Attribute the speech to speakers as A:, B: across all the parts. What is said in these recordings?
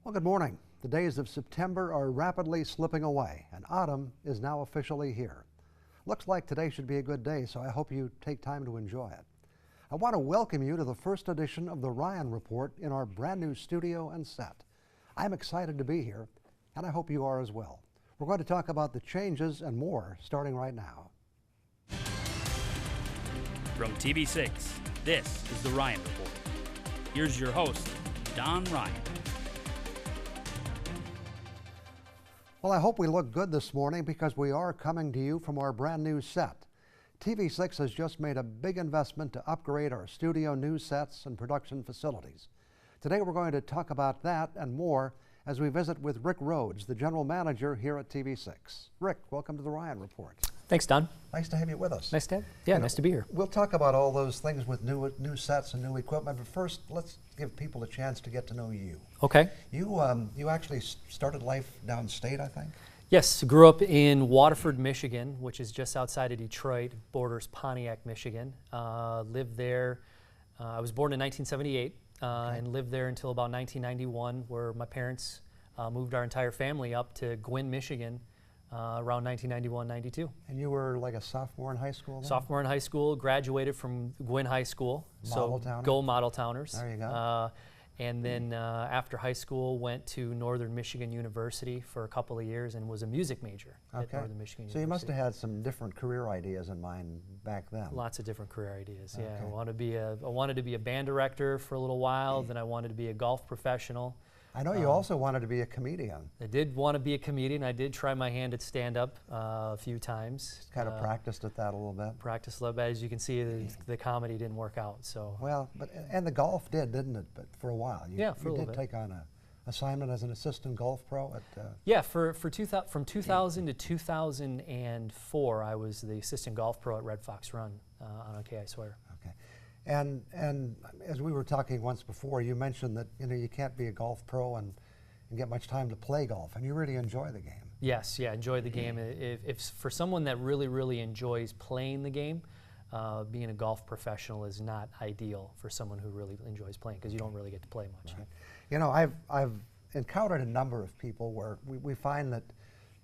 A: Well, good morning. The days of September are rapidly slipping away, and autumn is now officially here. Looks like today should be a good day, so I hope you take time to enjoy it. I want to welcome you to the first edition of the Ryan Report in our brand new studio and set. I'm excited to be here, and I hope you are as well. We're going to talk about the changes and more starting right now.
B: From TV6, this is the Ryan Report. Here's your host, Don Ryan.
A: Well, I hope we look good this morning because we are coming to you from our brand new set. TV6 has just made a big investment to upgrade our studio news sets and production facilities. Today we're going to talk about that and more as we visit with Rick Rhodes, the general manager here at TV6. Rick, welcome to the Ryan Report.
C: Thanks, Don.
A: Nice to have you with us.
C: Nice to be here.
A: We'll talk about all those things with new sets and new equipment, but first let's give people a chance to get to know you.
C: Okay.
A: You actually started life downstate, I think?
C: Yes, grew up in Waterford, Michigan, which is just outside of Detroit, borders Pontiac, Michigan. Lived there. I was born in 1978 and lived there until about 1991, where my parents moved our entire family up to Gwinn, Michigan, around 1991-92.
A: And you were like a sophomore in high school then?
C: Sophomore in high school, graduated from Gwinn High School.
A: Model Towner?
C: Go Model Towners.
A: There you go.
C: And then after high school, went to Northern Michigan University for a couple of years and was a music major at Northern Michigan University.
A: So you must have had some different career ideas in mind back then.
C: Lots of different career ideas, yeah. I wanted to be a band director for a little while, then I wanted to be a golf professional.
A: I know you also wanted to be a comedian.
C: I did want to be a comedian. I did try my hand at stand-up a few times.
A: Just kind of practiced at that a little bit.
C: Practiced a little bit. As you can see, the comedy didn't work out. So.
A: Well, and the golf didn't it? But for a while,
C: for a little bit.
A: You did take on an assignment as an assistant golf pro at.
C: Yeah, from 2000 to 2004, I was the assistant golf pro at Red Fox Run on OKI Sawyer.
A: Okay. And as we were talking once before, you mentioned that you can't be a golf pro and get much time to play golf, and you really enjoy the game.
C: Yes, yeah, enjoy the game. If for someone that really enjoys playing the game, being a golf professional is not ideal for someone who really enjoys playing because you don't really get to play much.
A: Right. I've encountered a number of people where we find that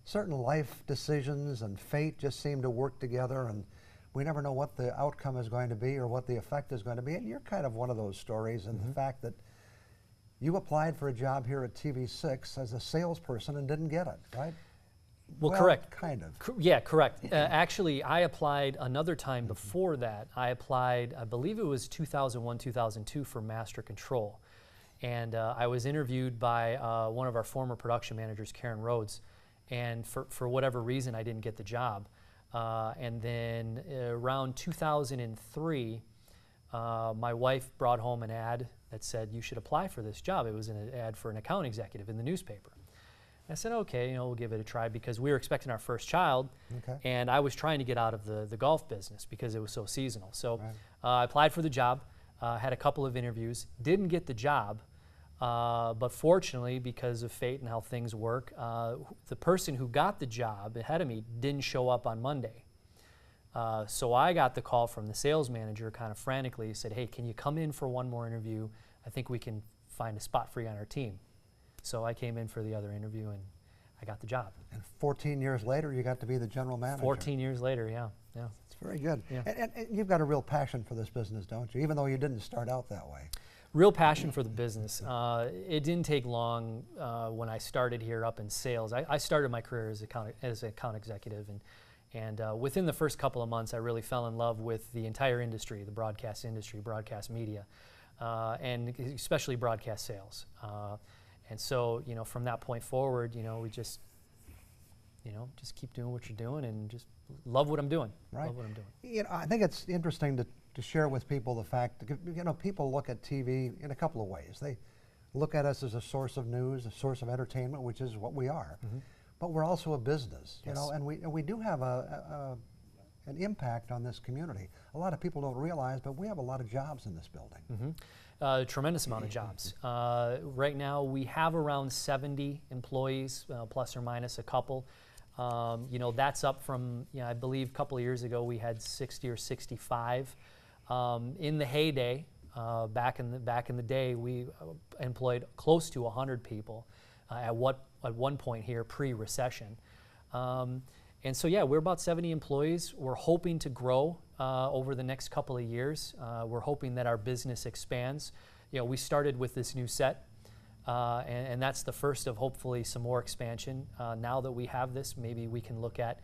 A: certain life decisions and fate just seem to work together, and we never know what the outcome is going to be or what the effect is going to be. And you're kind of one of those stories, and the fact that you applied for a job here at TV6 as a salesperson and didn't get it, right?
C: Well, correct.
A: Kind of.
C: Yeah, correct. Actually, I applied another time before that. I applied, I believe it was 2001, 2002 for Master Control. And I was interviewed by one of our former production managers, Karen Rhodes, and for whatever reason, I didn't get the job. And then around 2003, my wife brought home an ad that said, you should apply for this job. It was an ad for an account executive in the newspaper. And I said, okay, we'll give it a try because we were expecting our first child, and I was trying to get out of the golf business because it was so seasonal. So I applied for the job, had a couple of interviews, didn't get the job, but fortunately, because of fate and how things work, the person who got the job ahead of me didn't show up on Monday. So I got the call from the sales manager kind of frantically. He said, hey, can you come in for one more interview? I think we can find a spot for you on our team. So I came in for the other interview and I got the job.
A: And 14 years later, you got to be the general manager.
C: 14 years later, yeah.
A: It's very good.
C: Yeah.
A: And you've got a real passion for this business, don't you? Even though you didn't start out that way.
C: Real passion for the business. It didn't take long when I started here up in sales. I started my career as an account executive, and within the first couple of months, I really fell in love with the entire industry, the broadcast industry, broadcast media, and especially broadcast sales. And so, from that point forward, we just keep doing what you're doing and just love what I'm doing.
A: Right.
C: Love what I'm doing.
A: I think it's interesting to share with people the fact that people look at TV in a couple of ways. They look at us as a source of news, a source of entertainment, which is what we are. But we're also a business, and we do have an impact on this community. A lot of people don't realize, but we have a lot of jobs in this building.
C: A tremendous amount of jobs. Right now, we have around 70 employees, plus or minus a couple. That's up from, I believe a couple of years ago we had 60 or 65. In the heyday, Back in the day, we employed close to 100 people at one point here pre-recession. And so, yeah, we're about 70 employees. We're hoping to grow over the next couple of years. We're hoping that our business expands. You know, we started with this new set, and that's the first of hopefully some more expansion. Now that we have this, maybe we can look at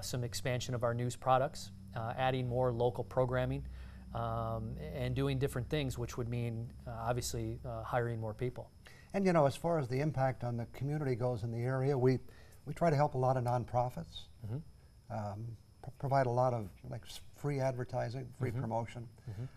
C: some expansion of our news products, adding more local programming, and doing different things, which would mean obviously hiring more people.
A: And you know, as far as the impact on the community goes in the area, we try to help a lot of nonprofits, provide a lot of free advertising, free promotion,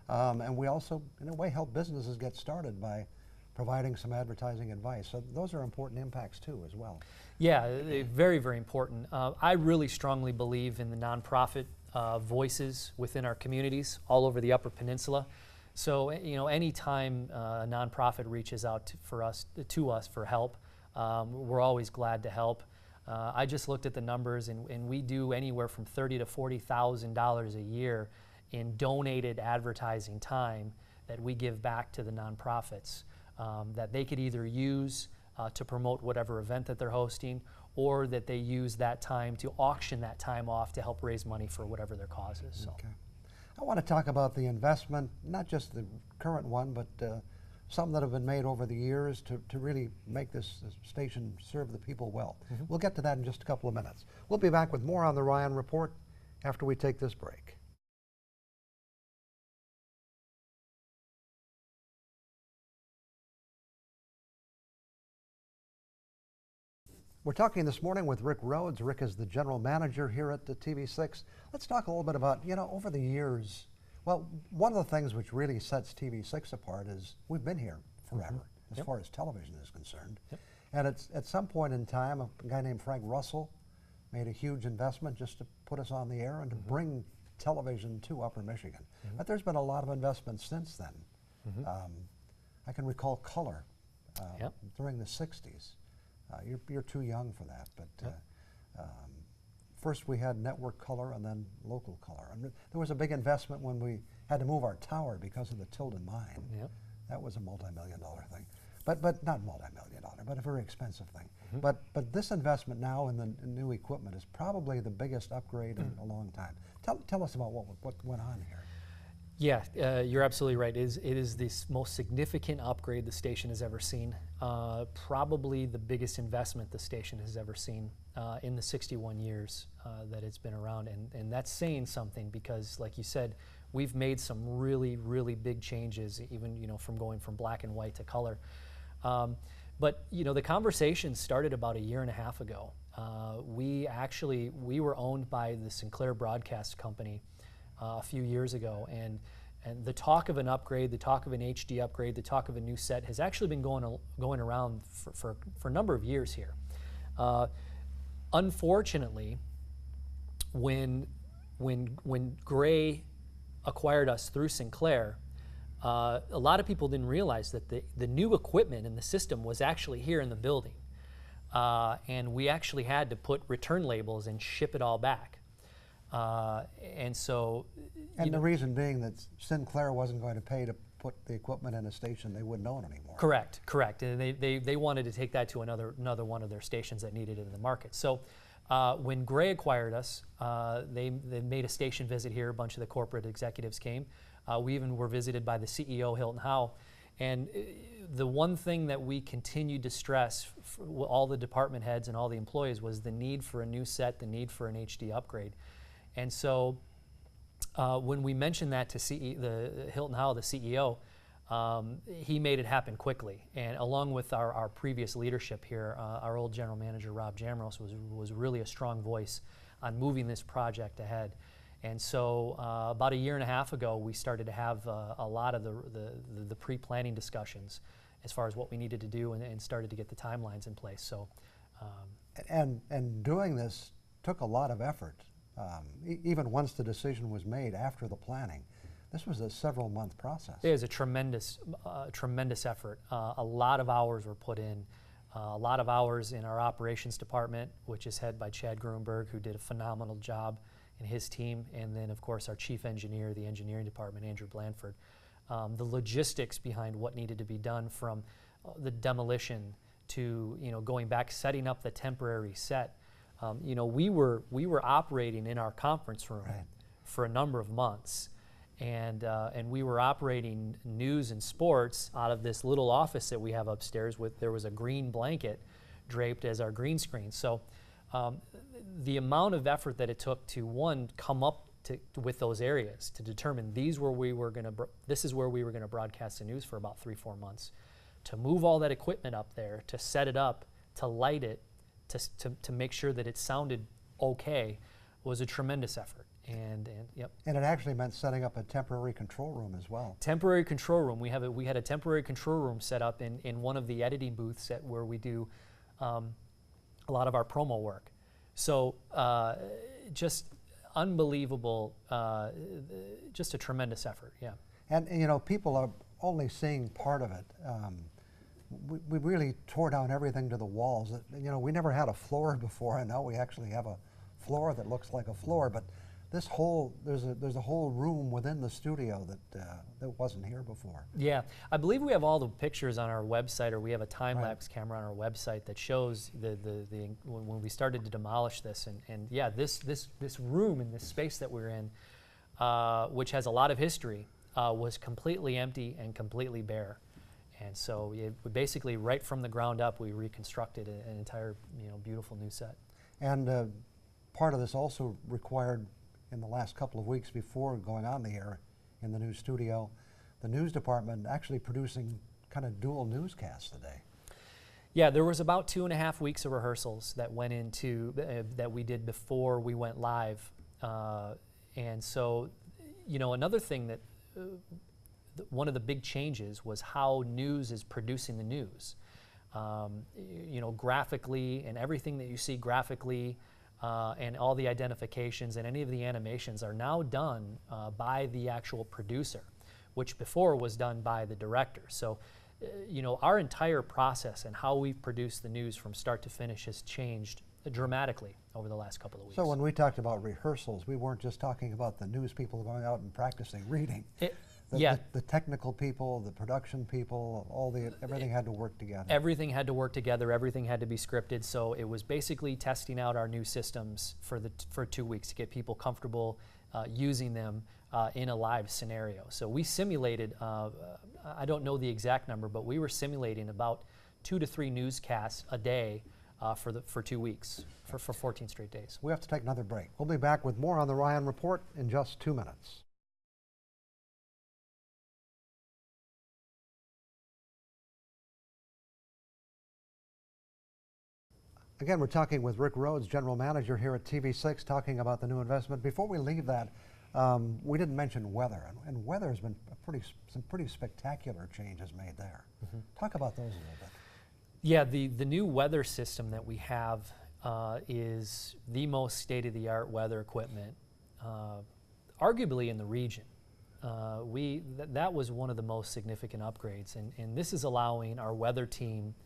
A: and we also, in a way, help businesses get started by providing some advertising advice. So those are important impacts too, as well.
C: Yeah, very, very important. I really strongly believe in the nonprofit voices within our communities all over the Upper Peninsula. So, you know, anytime a nonprofit reaches out to us for help, we're always glad to help. I just looked at the numbers, and we do anywhere from $30,000 to $40,000 a year in donated advertising time that we give back to the nonprofits that they could either use to promote whatever event that they're hosting, or that they use that time to auction that time off to help raise money for whatever their cause is. So.
A: Okay. I want to talk about the investment, not just the current one, but some that have been made over the years to really make this station serve the people well. We'll get to that in just a couple of minutes. We'll be back with more on the Ryan Report after we take this break. We're talking this morning with Rick Rhodes. Rick is the general manager here at the TV6. Let's talk a little bit about, you know, over the years, well, one of the things which really sets TV6 apart is we've been here forever, as far as television is concerned. And at some point in time, a guy named Frank Russell made a huge investment just to put us on the air and to bring television to Upper Michigan. But there's been a lot of investment since then. I can recall color during the 60s. You're too young for that, but first we had network color and then local color. And there was a big investment when we had to move our tower because of the Tilden mine. That was a multi-million-dollar thing, but not multi-million-dollar, but a very expensive thing. But this investment now in the new equipment is probably the biggest upgrade in a long time. Tell us about what went on here.
C: Yeah, you're absolutely right. It is the most significant upgrade the station has ever seen. Probably the biggest investment the station has ever seen in the 61 years that it's been around. And that's saying something because, like you said, we've made some really, really big changes, even, you know, from going from black and white to color. But, you know, the conversation started about a year and a half ago. We were owned by the Sinclair Broadcast Company a few years ago, and the talk of an upgrade, the talk of an HD upgrade, the talk of a new set has actually been going around for a number of years here. Unfortunately, when Gray acquired us through Sinclair, a lot of people didn't realize that the new equipment in the system was actually here in the building, and we actually had to put return labels and ship it all back. And so,
A: the reason being that Sinclair wasn't going to pay to put the equipment in a station they wouldn't own anymore.
C: Correct. And they wanted to take that to another one of their stations that needed it in the market. So when Gray acquired us, they made a station visit here. A bunch of the corporate executives came. We even were visited by the CEO, Hilton Howe. And the one thing that we continued to stress for all the department heads and all the employees was the need for a new set, the need for an HD upgrade. And so when we mentioned that to Hilton Howe, the CEO, he made it happen quickly. And along with our previous leadership here, our old general manager, Rob Jamros, was really a strong voice on moving this project ahead. And so about a year and a half ago, we started to have a lot of the pre-planning discussions as far as what we needed to do, and started to get the timelines in place. So,
A: and doing this took a lot of effort. Even once the decision was made after the planning, this was a several-month process.
C: It was a tremendous effort. A lot of hours were put in. A lot of hours in our operations department, which is headed by Chad Grunberg, who did a phenomenal job, and his team, and then of course our chief engineer, the engineering department, Andrew Blanford. the logistics behind what needed to be done, from the demolition to going back, setting up the temporary set. We were operating in our conference room
A: Right.
C: for a number of months, and we were operating news and sports out of this little office that we have upstairs. There was a green blanket draped as our green screen. So the amount of effort that it took to come up with those areas to determine this is where we were going to broadcast the news for about 3-4 months, to move all that equipment up there, to set it up, to light it, to make sure that it sounded okay, was a tremendous effort. And yep.
A: And it actually meant setting up a temporary control room as well.
C: Temporary control room. We had a temporary control room set up in one of the editing booths where we do a lot of our promo work. So just unbelievable, just a tremendous effort. Yeah.
A: And people are only seeing part of it. We really tore down everything to the walls. We never had a floor before, and now we actually have a floor that looks like a floor. But there's a whole room within the studio that wasn't here before.
C: Yeah, I believe we have all the pictures on our website, or we have a time-lapse camera on our website that shows when we started to demolish this, and yeah, this room and this space that we're in, which has a lot of history, was completely empty and completely bare. And so we basically, right from the ground up, we reconstructed an entire beautiful new set.
A: And part of this also required, in the last couple of weeks before going on the air in the new studio, the news department actually producing kind of dual newscasts today.
C: Yeah, there was about 2.5 weeks of rehearsals that went into that we did before we went live, and so another thing that one of the big changes was how news is producing the news. Graphically, and everything that you see graphically, and all the identifications and any of the animations are now done by the actual producer, which before was done by the director. So, our entire process and how we've produced the news from start to finish has changed dramatically over the last couple of weeks.
A: So when we talked about rehearsals, we weren't just talking about the news people going out and practicing reading. The technical people, the production people, everything had to work together.
C: Everything had to work together. Everything had to be scripted. So it was basically testing out our new systems for 2 weeks to get people comfortable using them in a live scenario. So we simulated. I don't know the exact number, but we were simulating about 2 to 3 newscasts a day for 2 weeks, for 14 straight days.
A: We have to take another break. We'll be back with more on the Ryan Report in just 2 minutes. Again, we're talking with Rick Rhodes, General Manager here at TV6, talking about the new investment. Before we leave that, we didn't mention weather, and weather has been some pretty spectacular changes made there. Mm-hmm. Talk about those a little bit.
C: Yeah, the new weather system that we have is the most state-of-the-art weather equipment, arguably in the region. That was one of the most significant upgrades, and this is allowing our weather team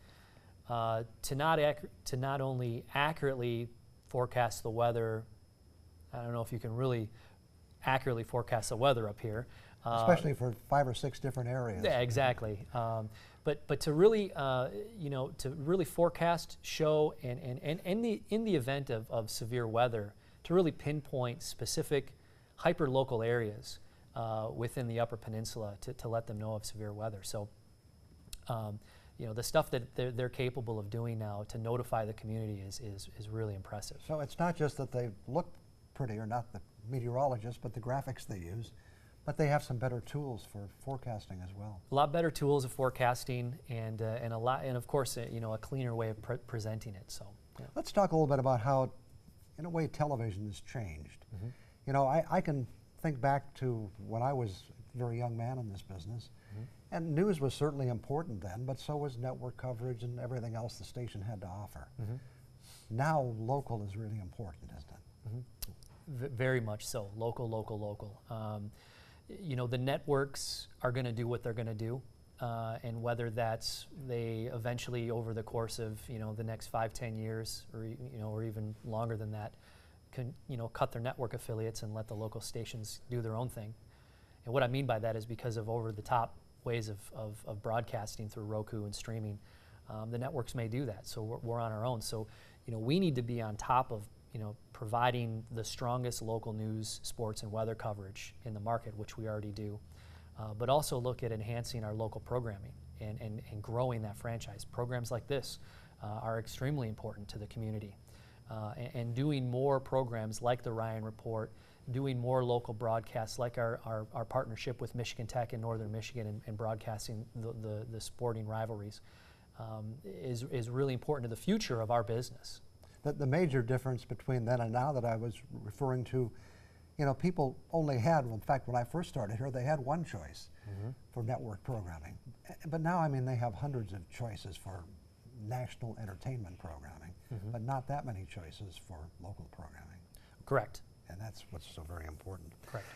C: to not only accurately forecast the weather. I don't know if you can really accurately forecast the weather up here,
A: especially for 5 or 6 different areas.
C: Yeah, exactly. But to really to really forecast, show, and in the event of severe weather, to really pinpoint specific hyper-local areas within the Upper Peninsula to let them know of severe weather. So. The stuff that they're capable of doing now to notify the community is really impressive.
A: So it's not just that they look pretty, or not the meteorologists, but the graphics they use, but they have some better tools for forecasting as well.
C: A lot better tools of forecasting, and of course a cleaner way of presenting it. So yeah.
A: Let's talk a little bit about how, in a way, television has changed. Mm-hmm. I can think back to when I was a very young man in this business. Mm-hmm. And news was certainly important then, but so was network coverage and everything else the station had to offer. Mm-hmm. Now local is really important, isn't it?
C: Mm-hmm. Very much so. Local. The networks are going to do what they're going to do, and whether that's they eventually, over the course of the next 5-10 years, or even longer than that, can cut their network affiliates and let the local stations do their own thing. And what I mean by that is because of over-the-top ways of broadcasting through Roku and streaming, the networks may do that. So we're on our own. So, we need to be on top of, providing the strongest local news, sports, and weather coverage in the market, which we already do, but also look at enhancing our local programming and growing that franchise. Programs like this are extremely important to the community. And doing more programs like the Ryan Report, doing more local broadcasts like our partnership with Michigan Tech in Northern Michigan and broadcasting the sporting rivalries is really important to the future of our business.
A: The major difference between then and now that I was referring to, people only had, in fact, when I first started here, they had one choice for network programming. But now, I mean, they have hundreds of choices for national entertainment programming, but not that many choices for local programming.
C: Correct.
A: And that's what's so very important.
C: Correct.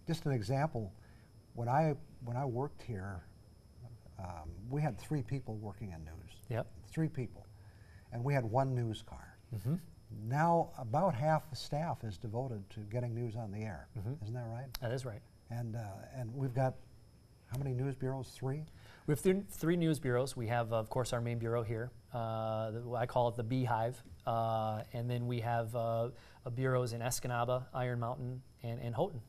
A: Just an example, when I worked here, we had 3 people working in news.
C: Yep.
A: 3 people. And we had 1 news car. Now about half the staff is devoted to getting news on the air. Isn't that right?
C: That is right.
A: And we've got, how many news bureaus? 3?
C: We have 3 news bureaus. We have, of course, our main bureau here. I call it the Beehive. And then we have bureaus in Escanaba, Iron Mountain, and Houghton.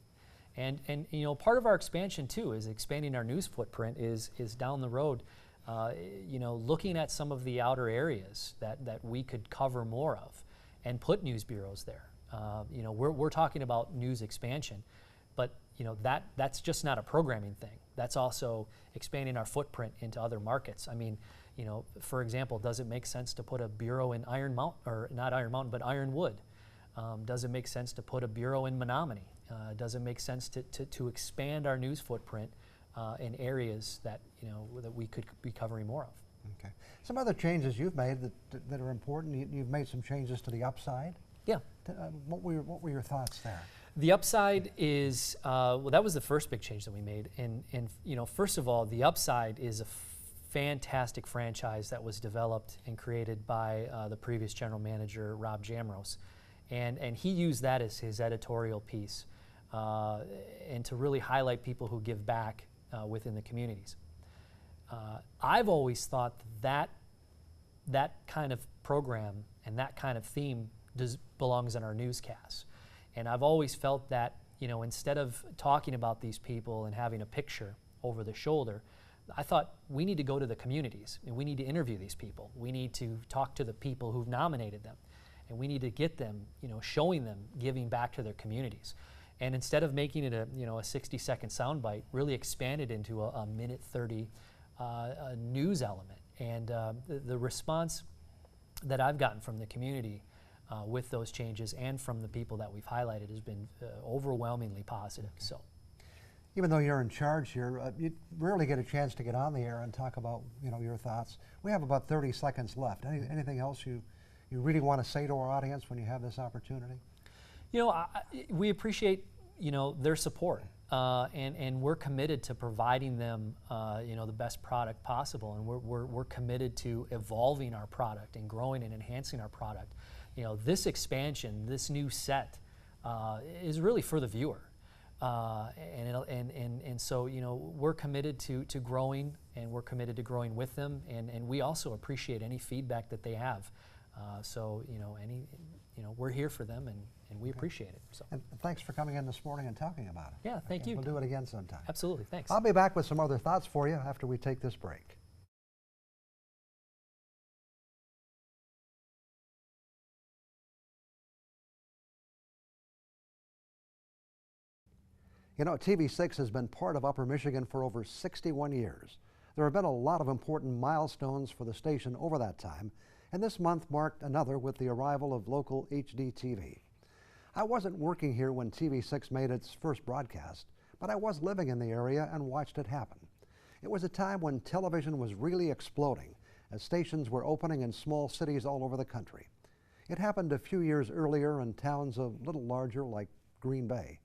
C: And part of our expansion too is expanding our news footprint is down the road. Looking at some of the outer areas that we could cover more of, and put news bureaus there. We're talking about news expansion, but that's just not a programming thing. That's also expanding our footprint into other markets. I mean, for example, does it make sense to put a bureau in Iron Mountain, or not Iron Mountain, but Ironwood? Does it make sense to put a bureau in Menominee? Does it make sense to expand our news footprint in areas that that we could be covering more of?
A: Okay. Some other changes you've made that are important. You've made some changes to the upside.
C: Yeah.
A: What were your thoughts there?
C: The upside is that was the first big change that we made. And first of all, the upside is a fantastic franchise that was developed and created by the previous general manager, Rob Jamros, and he used that as his editorial piece, and to really highlight people who give back within the communities. I've always thought that kind of program and that kind of theme belongs in our newscasts. And I've always felt that, instead of talking about these people and having a picture over the shoulder, I thought we need to go to the communities and we need to interview these people. We need to talk to the people who've nominated them, and we need to get them, showing them giving back to their communities. And instead of making it a 60-second soundbite, really expand it into a minute 30 news element. And the response that I've gotten from the community with those changes and from the people that we've highlighted has been overwhelmingly positive. So,
A: even though you're in charge here, you rarely get a chance to get on the air and talk about your thoughts. We have about 30 seconds left. Anything else you really want to say to our audience when you have this opportunity?
C: We appreciate their support, and we're committed to providing them the best product possible, and we're committed to evolving our product and growing and enhancing our product. This expansion, this new set, is really for the viewer, and so we're committed to growing, and we're committed to growing with them, and we also appreciate any feedback that they have. So we're here for them, and we appreciate it. So.
A: And thanks for coming in this morning and talking about it.
C: Yeah, thank you.
A: We'll do it again sometime.
C: Absolutely, thanks.
A: I'll be back with some other thoughts for you after we take this break. TV6 has been part of Upper Michigan for over 61 years. There have been a lot of important milestones for the station over that time, and this month marked another with the arrival of local HDTV. I wasn't working here when TV6 made its first broadcast, but I was living in the area and watched it happen. It was a time when television was really exploding, as stations were opening in small cities all over the country. It happened a few years earlier in towns a little larger like Green Bay.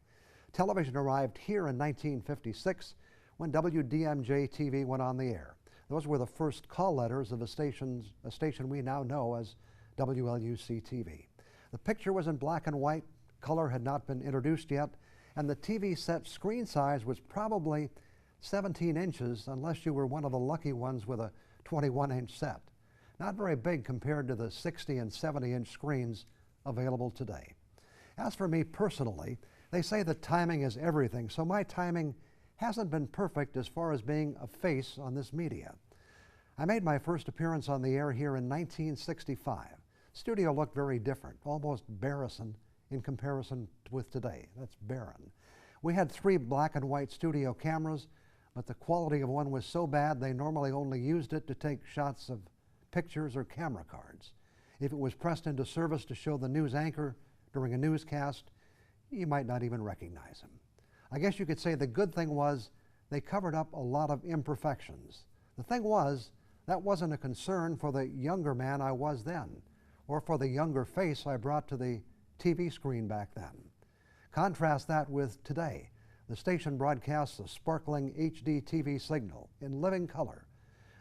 A: Television arrived here in 1956 when WDMJ-TV went on the air. Those were the first call letters of a station we now know as WLUC-TV. The picture was in black and white, color had not been introduced yet, and the TV set screen size was probably 17 inches unless you were one of the lucky ones with a 21-inch set. Not very big compared to the 60 and 70-inch screens available today. As for me personally, they say that timing is everything, so my timing hasn't been perfect as far as being a face on this media. I made my first appearance on the air here in 1965. Studio looked very different, almost barren in comparison with today. That's barren. We had 3 black and white studio cameras, but the quality of one was so bad they normally only used it to take shots of pictures or camera cards. If it was pressed into service to show the news anchor during a newscast, you might not even recognize him. I guess you could say the good thing was they covered up a lot of imperfections. The thing was, that wasn't a concern for the younger man I was then, or for the younger face I brought to the TV screen back then. Contrast that with today. The station broadcasts a sparkling HD TV signal in living color.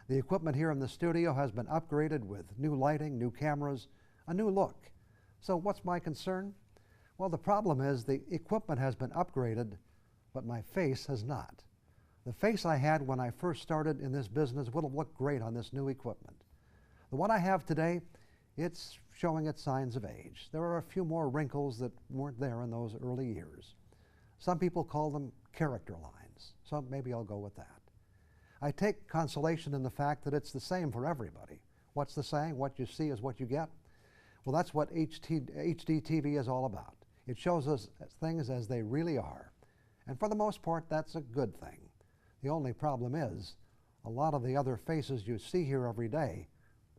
A: The equipment here in the studio has been upgraded with new lighting, new cameras, a new look. So what's my concern? Well, the problem is the equipment has been upgraded, but my face has not. The face I had when I first started in this business would have looked great on this new equipment. The one I have today, it's showing its signs of age. There are a few more wrinkles that weren't there in those early years. Some people call them character lines, so maybe I'll go with that. I take consolation in the fact that it's the same for everybody. What's the saying? What you see is what you get. Well, that's what HD TV is all about. It shows us things as they really are. And for the most part, that's a good thing. The only problem is, a lot of the other faces you see here every day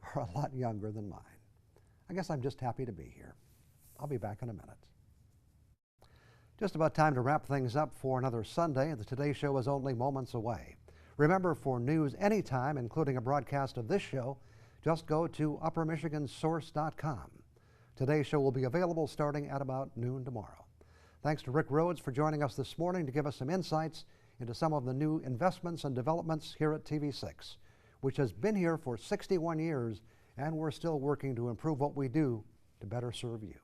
A: are a lot younger than mine. I guess I'm just happy to be here. I'll be back in a minute. Just about time to wrap things up for another Sunday. The Today Show is only moments away. Remember, for news anytime, including a broadcast of this show, just go to uppermichigansource.com. Today's show will be available starting at about noon tomorrow. Thanks to Rick Rhodes for joining us this morning to give us some insights into some of the new investments and developments here at TV6, which has been here for 61 years, and we're still working to improve what we do to better serve you.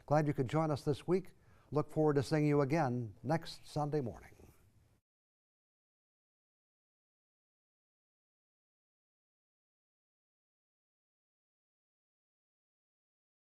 A: Glad you could join us this week. Look forward to seeing you again next Sunday morning.